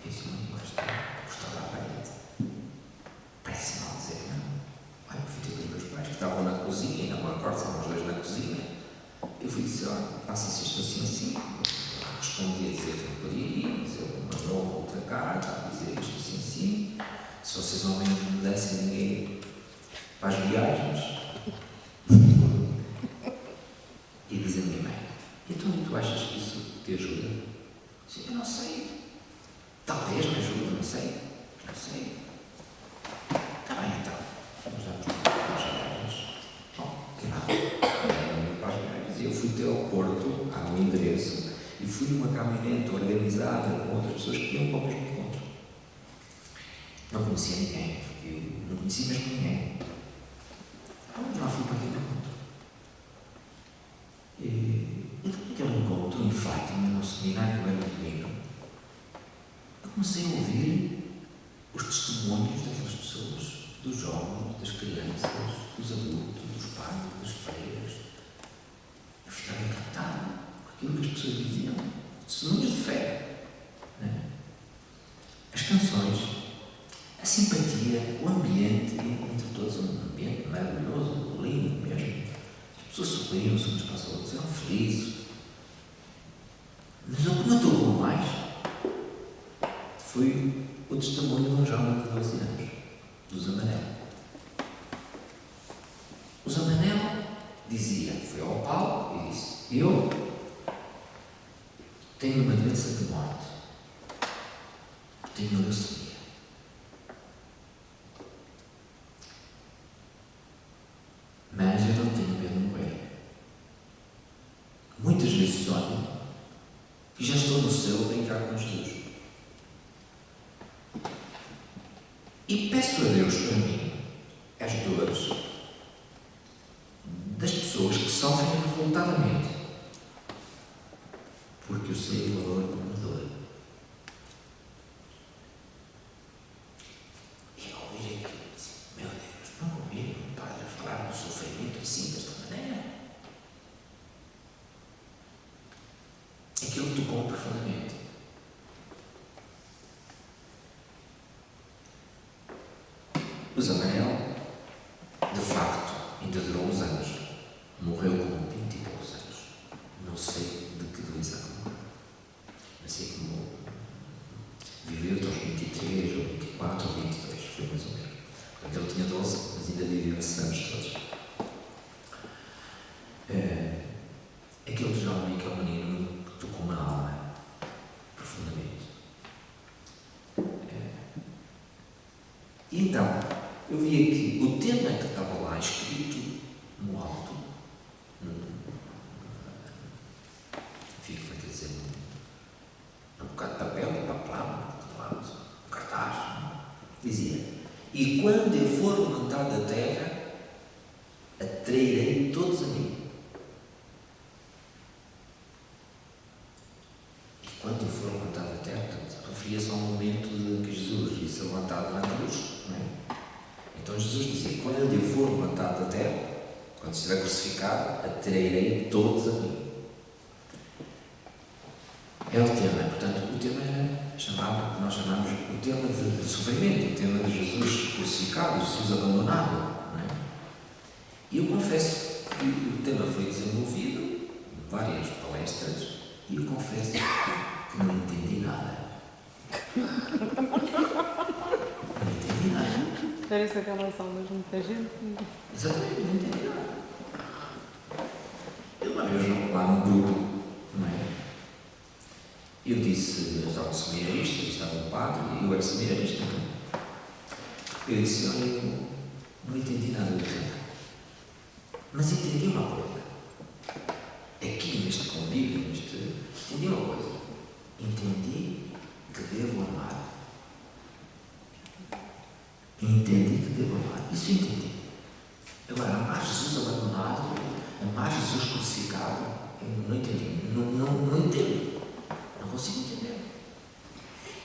S2: Isso não me gostava à parede. Parece mal dizer que não. Ai, eu fui ter com os meus pais que estavam na cozinha, e não me recordo, estavam os dois na cozinha. Eu fui dizer: olha, faça-se isto assim. Respondi a dizer que não podia ir, mas ele mandou outra carta a dizer isto assim. Se vocês não me dessem dinheiro para as viagens. E diz a minha mãe: então tu achas que isso te ajuda? Sim, eu não sei. Talvez me ajude, não sei. Não sei. Está bem então. Vamos lá para as viagens. Bom, que nada. Para as viagens. E eu fui ter ao Porto, há um endereço, e fui numa caminhonete organizada com outras pessoas que iam para o mesmo encontro. Não conhecia ninguém. Eu não conhecia mesmo ninguém. Então, já fui para aquele encontro. comecei a ouvir os testemunhos daquelas pessoas, dos jovens, das crianças, dos adultos, dos pais, das freiras. Eu ficava encantado com aquilo que as pessoas diziam, testemunhos de fé. Né? As canções, a simpatia, o ambiente, entre todos, um ambiente maravilhoso, lindo mesmo. As pessoas sorriam-se uns para os outros, eram felizes. Mas o que me tocou mais foi o testemunho de um jovem de 12 anos, do Zamanel. O Zamanel dizia, foi ao palco e disse: eu tenho uma doença de morte, tenho leucemia. Mas eu não tenho medo de morrer. Muitas vezes sonho que já estou no céu a brincar com Jesus. E peço a Deus para mim as dores das pessoas que sofrem revoltadamente, porque eu sei o valor de uma dor. E ao ouvir aquilo, disse: meu Deus, não comigo, um padre a falar do sofrimento assim, desta maneira. Aquilo tocou profundamente. O Zamanel, de facto, ainda durou uns anos. Morreu com 20 e poucos anos. Não sei de que doença acabou. Não sei como viveu até aos 23, ou 24, ou 22. Foi mais ou menos. Portanto, ele tinha 12, mas ainda viveu esses anos todos. Aquele jovem, aquele menino, tocou-me a alma profundamente. E então, eu vi aqui o tema que estava lá escrito no alto, enfim, como é que dizer, num bocado de papel, de papelão, um cartaz, dizia: e quando eu for levantado da terra, atrairei todos a mim. E quando eu for levantado da terra, referia-se ao momento de que Jesus ia ser levantado na cruz, não é? Então Jesus dizia: quando eu for levantado da terra, quando estiver crucificado, atrairei todos a mim. É o tema, portanto, o tema era chamado, nós chamamos o tema de sofrimento, o tema de Jesus crucificado, Jesus abandonado, não é? E eu confesso que o tema foi desenvolvido em várias palestras e eu confesso que não entendi nada. Não entendi nada.
S3: Parece aquelas aulas de muita gente.
S2: Exatamente, não entendi nada. Eu uma vez lá num grupo, não é? Eu disse, estava um seminarista, estava um padre, e eu era seminarista. Eu disse: olha, eu não entendi nada do tema. Mas entendi uma coisa. Aqui neste convívio, entendi uma coisa. Entendi que devo amar. Entendi que devo amar. Isso eu entendi. Agora, amar Jesus abandonado, amar Jesus crucificado, eu não entendi. Não entendo. Não consigo entender.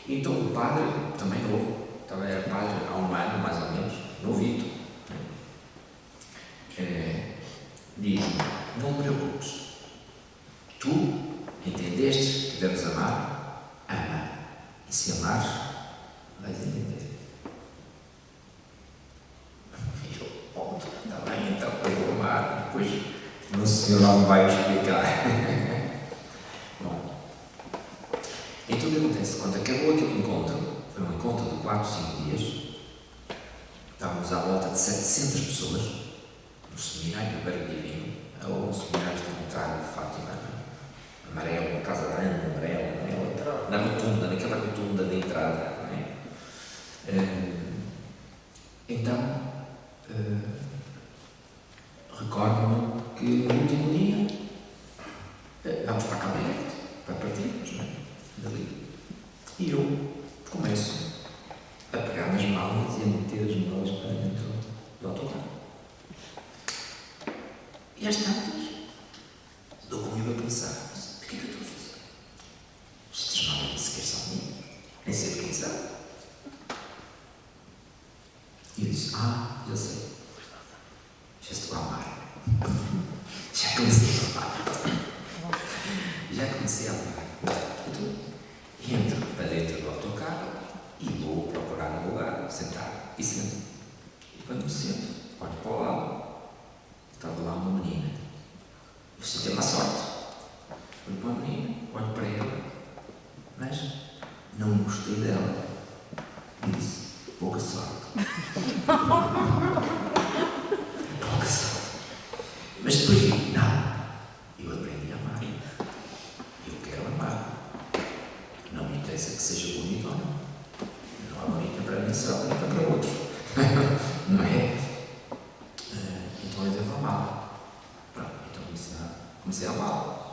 S2: Então o padre, também novo, também era padre há um ano, mais ou menos, novito, diz-me: não te preocupes. Tu entendeste que deves amar? Ama. E se amares, vais entender. E eu: ponto, está bem, então eu vou amar. Depois o Senhor lá me vai explicar. Bom, então o que acontece? Quando acabou aquele encontro, foi um encontro de 4, 5 dias, estávamos à volta de 700 pessoas no seminário do Verbo Divino, ou no seminário comunitário de Fátima, amarelo, Casa Grande, amarela, na rotunda, naquela rotunda de entrada, não é? Então, recordo-me que no último dia, vamos para a caminhonete, para partirmos, não é? Dali. E eu começo a pegar nas malas e a meter as malas para dentro do autocarro. E às tantas, dou comigo a pensar: o que é que eu estou a fazer? Estas malas nem sequer são minhas, nem sei de quem já sei. Já estou a amar. Já comecei a amar. Já comecei a amar. Então, entro para dentro do autocarro e vou procurar um lugar, sentar e sento. E quando me sento, olho para o lado, estava lá uma menina. Eu senti uma sorte. Olho para a menina, olho para ela, mas não gostei dela. E disse, pouca sorte. Pouca sorte. Mas depois digo, não, eu aprendi a amar. Eu quero amar. Não me interessa que seja bonito ou não. Não é bonita para mim, será bonita para outro. Não é? Então eu devo amá-la. Pronto, então comecei a amá-la.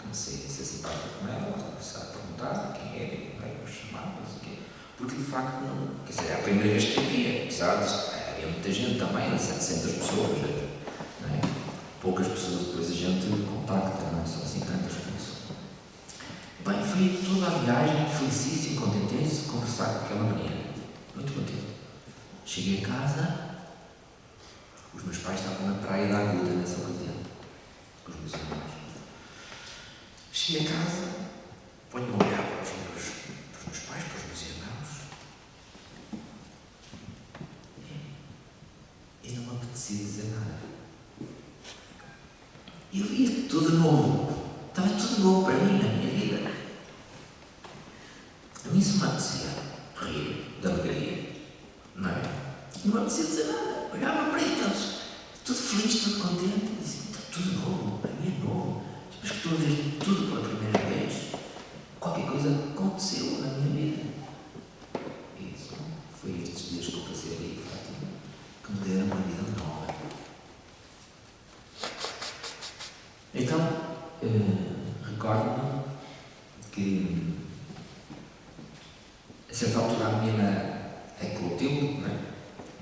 S2: Comecei a ser simpático com ela, comecei a perguntar quem é, como é que eu chamava, não sei o quê. Porque de facto, não, quer dizer, é a primeira vez que havia, apesar de havia muita gente também, 700 pessoas, não é? Poucas pessoas depois a gente contacta, não é? São assim tantas como isso. Bem, fui toda a viagem felicíssimo, contentíssimo de conversar com aquela menina. Muito contente. Cheguei a casa, os meus pais estavam na praia da Aguda nessa ocasião, com os meus irmãos. Cheguei a casa, ponho-me a olhar para os meus pais, para os meus irmãos, e não me apetecia dizer nada. E eu via tudo novo, estava tudo novo para mim na minha vida. A mim se me apetecia rir de alegria, não é? Não me apetecia dizer nada, olhava para eles, tudo feliz, tudo contente, e disse, está tudo novo, para mim é novo. Mas que estou a ver tudo pela primeira vez. Qualquer coisa aconteceu na minha vida. E isso foi estes dias que eu passei ali, Fátima, que me deram uma vida nova. Então, recordo-me que a certa altura a menina é Clotilde, não é?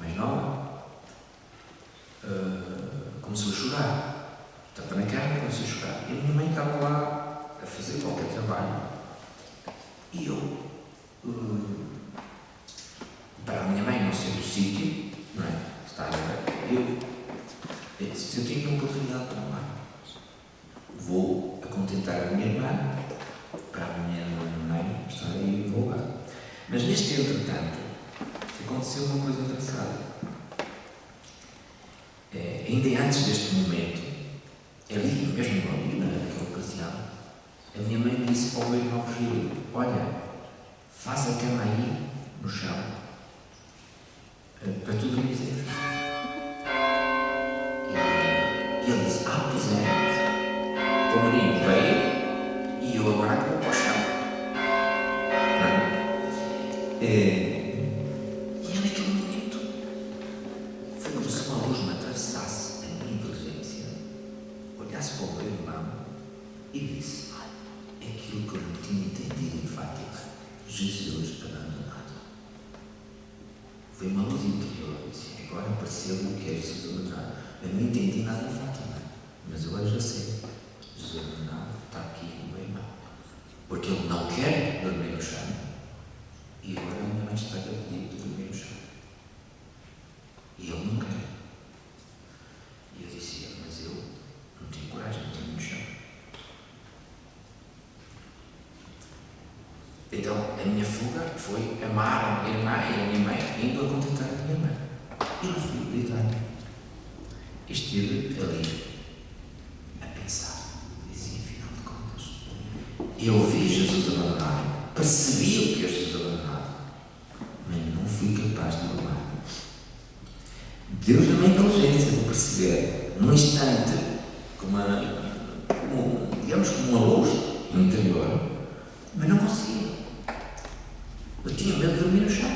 S2: Mais nova, começou a chorar. Estava na cama e comecei a chorar. E a minha mãe estava lá a fazer qualquer trabalho. E eu, para a minha mãe não ser do sítio, não é? Eu disse, se eu tenho uma oportunidade para amar, vou acontentar a minha irmã, para a minha mãe estar aí no lugar. Mas neste entretanto, aconteceu uma coisa engraçada. Ainda antes deste momento, ali, mesmo ali, naquela ocasião, a minha mãe me disse para o meu irmão Gil, olha, faz a cama aí, no chão, para tu dormires. E ele disse, pois é. O menino veio e eu agora vou para o chão. E naquele momento foi como se uma luz me atravessasse a minha inteligência, olhasse para o meu irmão e disse, aquilo que eu não tinha entendido em Fátima, Jesus abandonado. Foi uma luz interior, disse, agora percebo o que é Jesus abandonado. Eu não entendi nada em Fátima, mas agora já sei. Jesus abandonado está aqui no meu irmão. Porque ele não quer dormir no chão. E agora a minha mãe está a pedir para dormir no chão. E ele não quer. E eu dizia, mas eu não tenho coragem de dormir no chão. Então a minha fuga foi amar a minha irmã e a minha mãe, indo a contentar a minha irmã. E não fui gritar. Estive ali a pensar. Dizia, afinal de contas, eu vi Jesus abandonado, percebi o que é Jesus abandonado, mas não fui capaz de amar. Deus deu-me a inteligência de perceber, num instante, digamos como uma luz interior, mas não conseguia. Eu tinha medo de dormir no chão,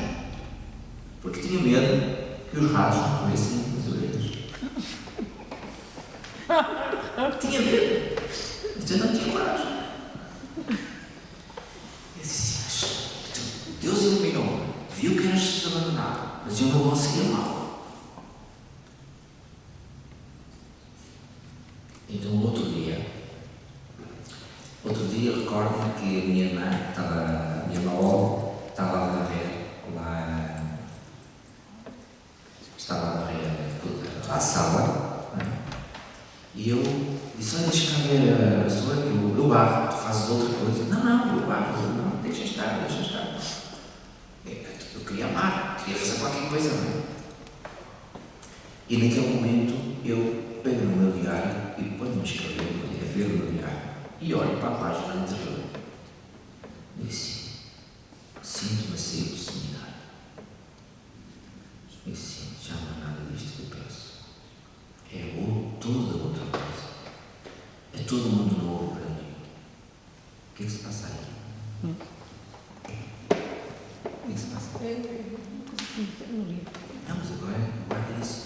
S2: porque tinha medo que os ratos me comessem as orelhas. Tinha medo, mas eu não tinha coragem. Eu disse, mas Deus iluminou, viu que era Jesus abandonado, mas eu não conseguia amá-lo. Então, outro dia recordo-me que a minha irmã estava a varrer lá, estava a E eu disse, olha, deixa cá ver a sua, eu barro, tu fazes outra coisa. Não, eu barro, não, deixa estar. Eu queria amar, queria fazer qualquer coisa, não é? E naquele momento eu pego no meu diário e ponho-me a escrever, a ver o meu diário, e olho para a página anterior. Disse, sinto-me a sair do seminário. E sim, já não há nada disto que eu penso. É toda outra coisa. É todo mundo novo para mim. O que é que se passa aí? O que é que se passa? Não, mas agora guarda isso.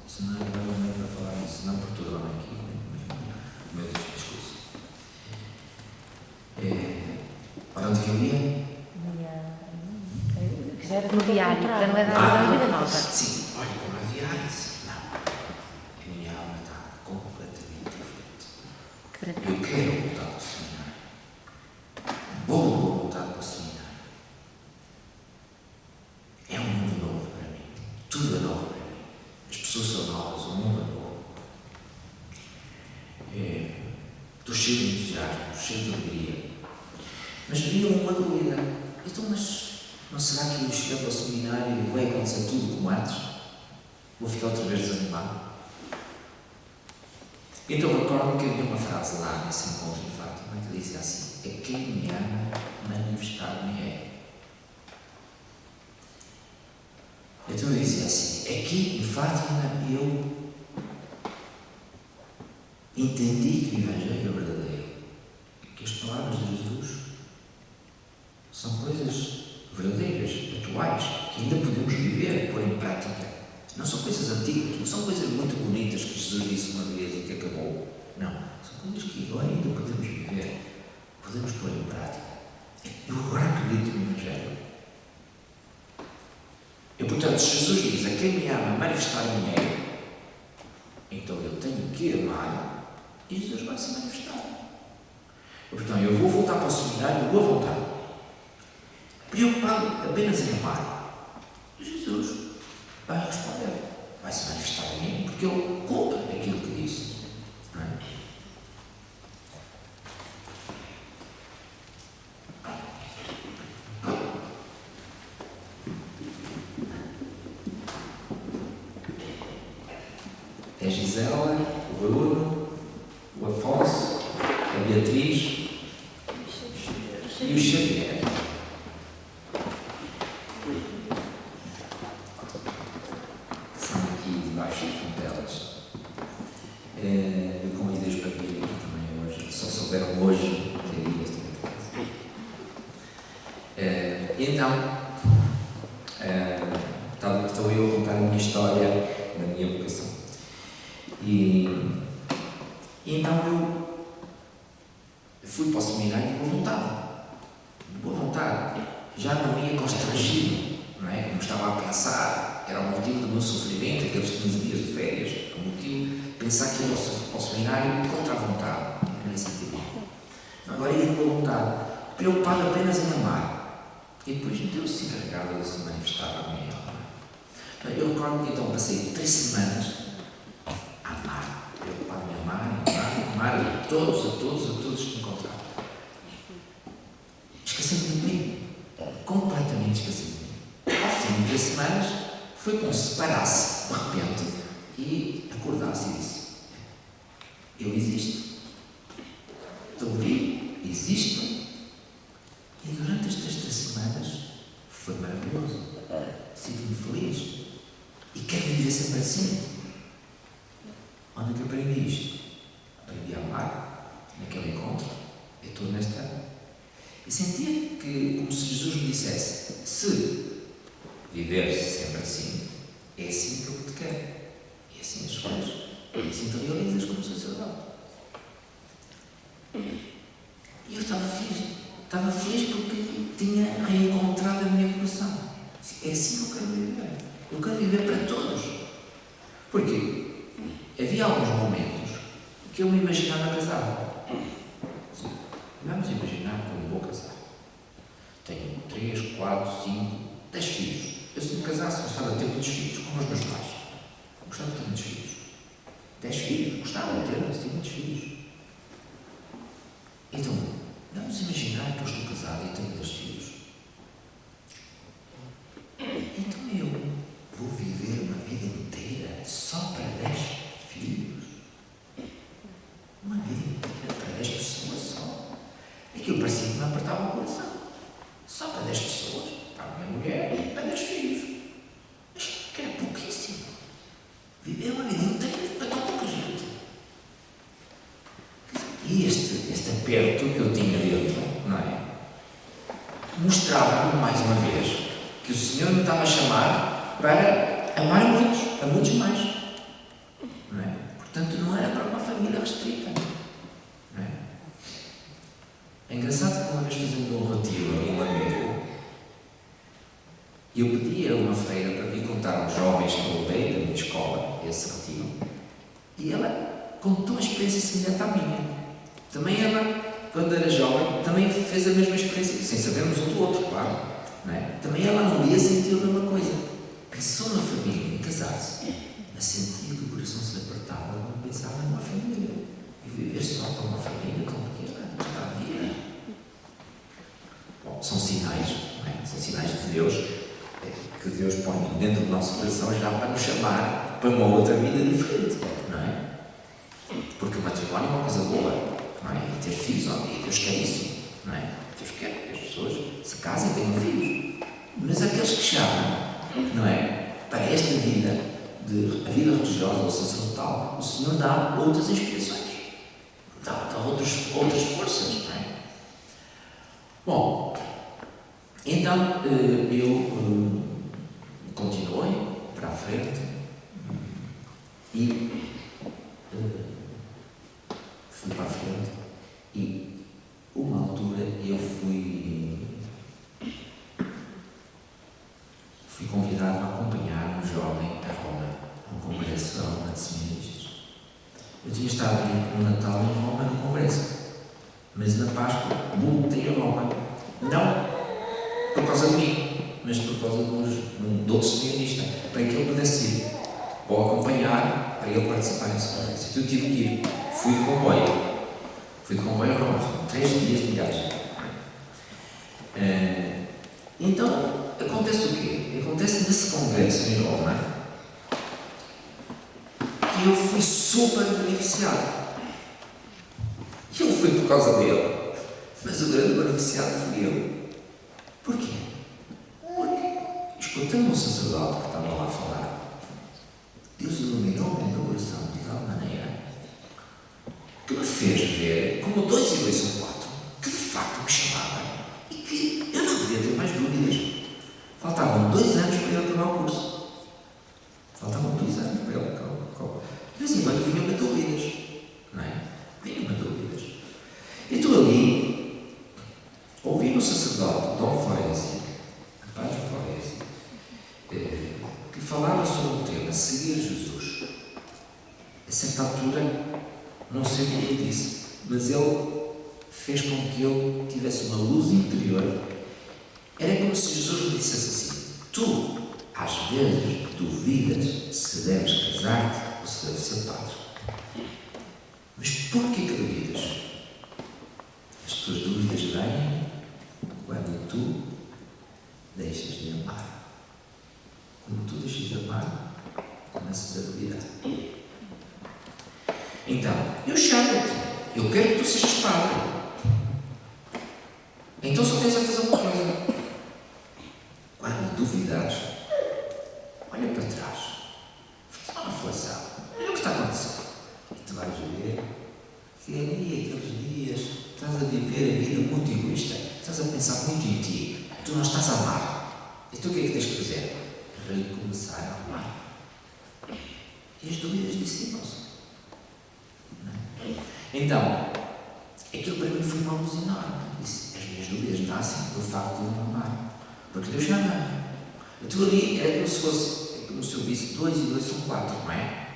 S2: Senão agora não é para falar isso. Não perturba-me aqui o meu discurso. Para onde que eu ia?
S1: No diário, para não é dar uma vida nova.
S2: Sim, olha, como a diário, não. A minha alma está completamente diferente. Eu quero voltar para o seminário. Vou voltar para o seminário. É um mundo novo para mim. Tudo é novo para mim. As pessoas são novas, o mundo é novo. Estou cheio de entusiasmo, cheio de alegria. Mas havia uma dúvida. Então, mas não será que eu chegando ao seminário e vai acontecer tudo como antes? Vou ficar outra vez desanimado? Então recordo que havia uma frase lá nesse encontro de Fátima que dizia assim: é quem me ama, manifestar-me é. Então eu dizia assim: aqui em Fátima eu entendi que o Evangelho é verdadeiro, que as palavras de Jesus são coisas verdadeiras, atuais, que ainda podemos viver, pôr em prática. Não são coisas antigas, não são coisas muito bonitas que Jesus disse uma vez e que acabou. Não, são coisas que agora ainda podemos viver, podemos pôr em prática. Eu agora acredito no Evangelho. E portanto, se Jesus diz: a quem me ama, manifestar-me é, então eu tenho que amar e Jesus vai se manifestar. E, portanto, eu vou voltar para o seminário de boa vontade, preocupado apenas em amar. E Jesus vai responder, vai se manifestar a mim, porque ele cumpre aquilo que disse. Não é? É a Gisela, o Bruno, o Afonso, a Beatriz e o Xavier. São aqui debaixo das fontelas. Eu convidei-os para vir aqui também hoje. Só souberam hoje ter ido esta casa. Então, estou eu a contar a minha história na minha vocação. E então eu fui para o seminário de boa vontade. De boa vontade. Já não ia constrangido, não é? Como estava a pensar, era o motivo do meu sofrimento, aqueles 15 dias de férias, o motivo de pensar que ia ao seminário contra a vontade, nesse sentido. Agora ia de boa vontade, preocupado apenas em amar. E depois Deus se encarregava de se manifestar à minha alma. Eu recordo que então passei 3 semanas a amar, preocupado em amar a todos que encontrava. Esqueci-me de mim, completamente esqueci-me de mim. Ao fim de 3 semanas, foi como se parasse de repente e acordasse e disse: eu existo, estou vivo, existo, e durante estas 3 semanas foi maravilhoso, sinto-me feliz e quero viver sempre assim. Onde é que aprendi isto? Aprendi a amar naquele encontro. Eu estou nesta. E sentia que, como se Jesus me dissesse: se viveres sempre assim, é assim que eu te quero. E assim as coisas. E assim te realizas como sacerdote. E eu estava feliz. Estava feliz porque tinha reencontrado a minha vocação. É assim que eu quero viver. Eu quero viver para todos. Porquê? Havia alguns momentos que eu me imaginava casado. Vamos imaginar que eu vou casar. Tenho 3, 4, 5, 10 filhos. Eu, se me casasse, gostava de ter muitos filhos, como os meus pais. Gostava de ter muitos filhos. 10 filhos, gostava de ter, mas tinha muitos filhos. Então, vamos imaginar que eu estou casado e tenho 10 filhos. Então eu vou viver uma vida inteira só para 10 filhos? Uma vida inteira para 10 pessoas só? Aquilo parecia que me apertava o coração. Só para 10 pessoas, para a minha mulher e para 10 filhos. Mas que era pouquíssimo. Viver uma vida inteira para tão pouca gente. E este aperto que eu tinha dentro, não é? Mostrava-me mais uma vez que o Senhor me estava a chamar para amar a muitos mais. Não é? Portanto, não era para uma família restrita. Não é? É engraçado que uma vez fazendo um retiro a um amigo, eu pedi a uma freira para vir contar aos jovens que eu levei da minha escola esse retiro, e ela contou uma experiência semelhante à minha. Também ela, quando era jovem, também fez a mesma experiência, sem sabermos um do outro, claro. Não é? Também ela num dia sentiu a mesma coisa. Pensou na família, em casar-se, mas sentia que o coração se apertava quando pensava numa família. E viver só para uma família tão pequena, toda a vida. Bom, são sinais, não é? São sinais de Deus, que Deus põe dentro do nosso coração já para nos chamar para uma outra vida diferente, não é? Porque o matrimónio é uma coisa boa, não é? E ter filhos, e Deus quer isso, não é? Deus quer que as pessoas se casem e tenham filhos. Mas aqueles que chamam, não é? Para esta vida, a vida religiosa ou sacerdotal, o Senhor dá outras inspirações, dá outras forças, não é? Bom, então eu continuei para a frente e fui para a frente e uma altura eu fui convidado a acompanhar um jovem a Roma, a um congresso da Roma de Seminaristas. Eu tinha estado no Natal em Roma no congresso, mas na Páscoa voltei a Roma, não por causa de mim, mas por causa de outro seminarista, para que ele pudesse ir, ou acompanhar, para ele participar nesse congresso. Então eu tive que ir, fui de comboio a Roma, 3 dias de viagem. Então, acontece o quê? Acontece nesse congresso em Roma que eu fui super beneficiado. E eu fui por causa dele, mas o grande beneficiado fui eu. Porquê? Porque, escutando um sacerdote que estava lá a falar, Deus iluminou-me no meu coração de tal maneira que me fez ver, como 2 e 2 são 4, que de facto me chamava e que eu não devia ter mais dúvidas. Faltavam 2 anos para ele acabar o curso. Faltavam 2 anos para ele acabar o curso. De vez em quando vinha-me dúvidas, não é? Vinha-me dúvidas. Então ali, ouvi o sacerdote Dom Floresi, Padre Floresi, que falava sobre o tema seguir Jesus. A certa altura, não sei o que ele disse, mas ele fez com que eu tivesse uma luz interior. Era como se Jesus me dissesse assim: tu, às vezes, duvidas se deves casar-te ou se deves ser padre. Mas porquê que duvidas? As tuas dúvidas vêm quando tu deixas de amar. Quando tu deixas de amar, começas a duvidar. Então, eu chamo-te, eu quero que tu sejas padre. Então só tens a fazer uma coisa. Quando duvidares, olha para trás, faz uma reflexão, olha o que está acontecendo. E tu vais ver que ali, aqueles dias, estás a viver a vida muito egoísta, estás a pensar muito em ti, tu não estás a amar. E tu o que é que tens que fazer? Recomeçar a amar. E as dúvidas dissipam-se. Então, aquilo para mim foi uma luz enorme. Disse, as minhas dúvidas nascem do facto de não amar. Porque Deus já ama. Então ali era como se fosse, como se eu visse 2 e 2 são 4, não é?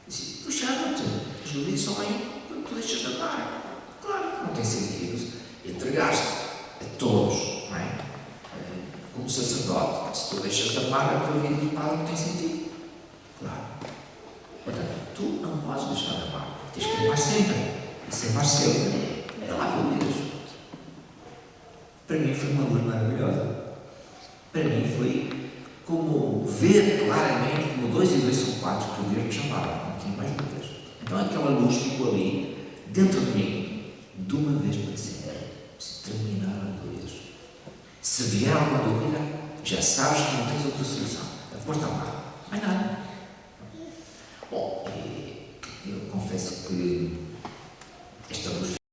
S2: Disse, Deus já ama-te. As dúvidas só vêm quando tu deixas de amar. Claro, não tem sentido. Entregaste a todos, não é? Como sacerdote, se tu deixas de amar, a tua vida de padre não tem sentido. Claro. Portanto, tu não podes deixar de amar. Tens que amar sempre. E sem amar sempre. Não há dúvidas. Para mim foi uma luz maravilhosa. Para mim foi como ver claramente como 2 e 2 são 4 que o Deus me chamava. Não tinha mais dúvidas. Então aquela luz ficou ali, dentro de mim, de uma vez para sempre. Se terminar a dúvidas. Se vier alguma dúvida, já sabes que não tens outra solução. A porta lá. Mais nada. Bom, eu confesso que